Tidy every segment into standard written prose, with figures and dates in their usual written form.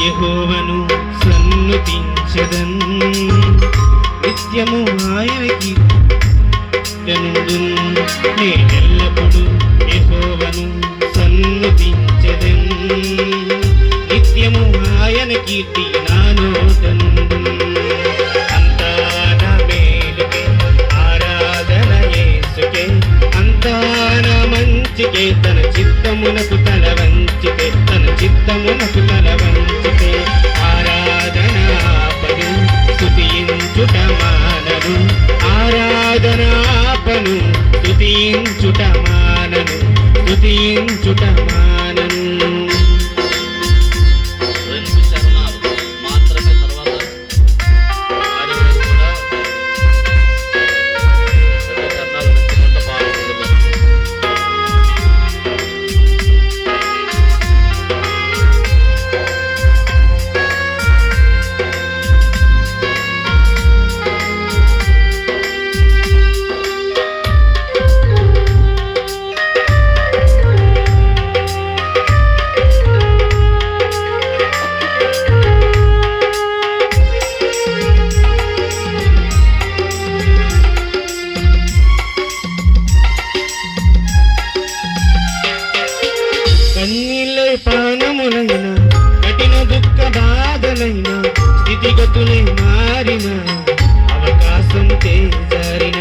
యెహోవాను సన్నుతించెదన్ నిత్యము ఆయనకి నేనెల్లప్పుడు యెహోవాను సన్నుతించెదన్ నిత్యము ఆయన కీర్తి నా నోటనుండును అంతా నా మేలుకే ఆరాధన యేసుకే అంతా నా మంచికే తన చిత్తమునకు తల వంచితే తన చిత్తమునకు తల వంచితే ఆరాధన ఆపను స్తుతించుట మానను ఆరాధన ఆపను స్తుతించుట మానను స్తుతించుట మానను. కన్నీళ్ళై పానములైన కఠిన దుఃఖ బాధలైన స్థితిగతులై మారిన అవకాశం చేజారిన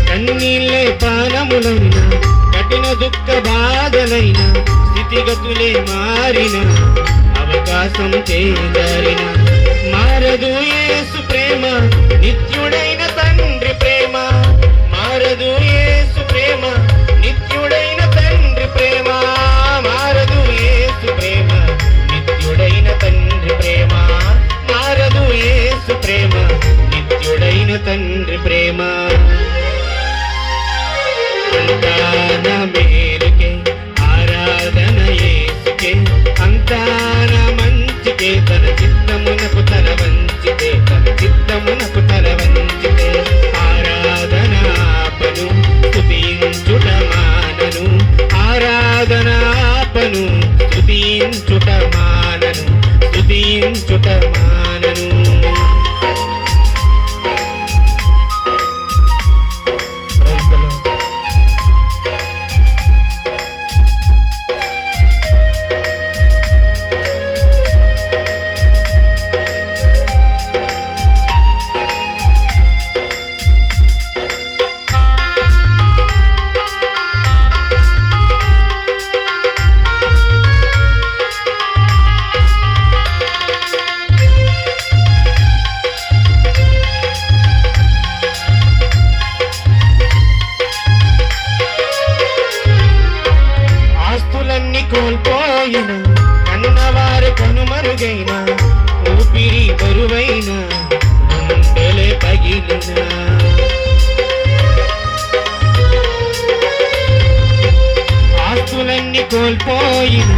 కన్నీళ్ళై పానములైన కఠిన దుఃఖ బాధలైన స్థితిగతులే మారిన అవకాశం చేజారిన మారదు యేసు ప్రేమ నిత్యుడైన తండ్రి ప్రేమ మారదు యేసు ప్రేమ నిత్యుడైన తండ్రి ప్రేమ మారదు యేసు ప్రేమ నిత్యుడైన తండ్రి ప్రేమ మారదు యేసు ప్రేమ నిత్యుడైన తండ్రి ప్రేమ అంతా నా మేలుకే ఆరాధన యేసుకే అంతా నా మంచికే తన చిత్తమునకు తల వంచితే తన చిత్తమునకు తల వంచితే ఆరాధన ఆపను స్తుతించుట మానను ఆరాధన ఆపను స్తుతించుట మానను స్తుతించుట మానను. కోల్పోయిన కన్నవారు కనుమరుగైన ఊపిరి బరువైన గుండెలే పగిలిన ఆస్తులన్నీ కోల్పోయిన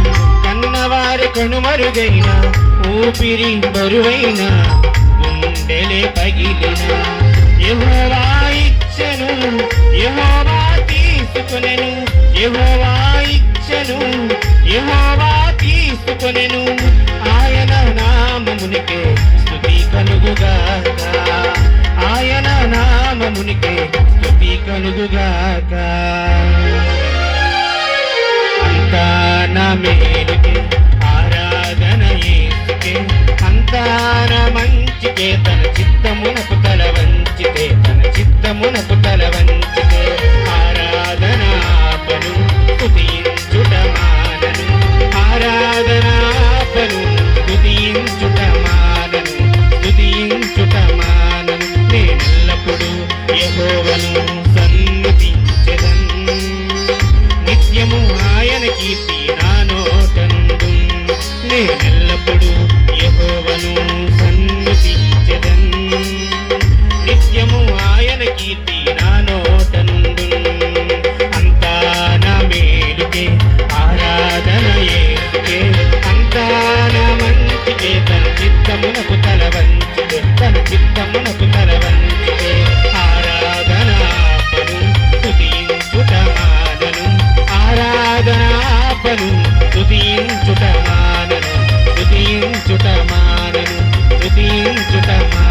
కన్నవారు కనుమరుగైన ఊపిరి బరువైన గుండెలే పగిలిన యెహోవా ఇచ్చెను యెహోవా తీసుకొనెను యెహోవా ఇచ్చెను యెహోవా తీసుకొనెను ఆయన నామమునికే స్తుతి కలుగుగాక ఆయన నామమునికే స్తుతి కలుగుగాక అంతా నా మేలుకే ఆరాధన యేసుకే అంతా నా మంచికే తన చిత్తమునకు తల వంచితే తన చిత్తమునకు తల వంచితే ఆరాధన ఆపను స్తుతించుట మానను ఆరాధన ఆపను స్తుతించుట మానను స్తుతించుట మానను నేనెల్లప్పుడు యెహోవాను సన్నుతించెదన్ నిత్యము ఆయన కీర్తి నా నోటనుండును నేనెల్లప్పుడు యెహోవాను సన్నుతించెదన్ నిత్యము ఆయన కీర్తి నా నోటనుండును అంతా నా మేలుకే ఆరాధన యేసుకే అంతా నా మంచికే తన చిత్తమునకు తల వంచితే తన చిత్తమునకు తల వంచితే ఆరాధన ఆపను స్తుతించుట మానను ఆరాధన స్తుతించుట మానను స్తుతించుట మానను స్తుతించుట మానను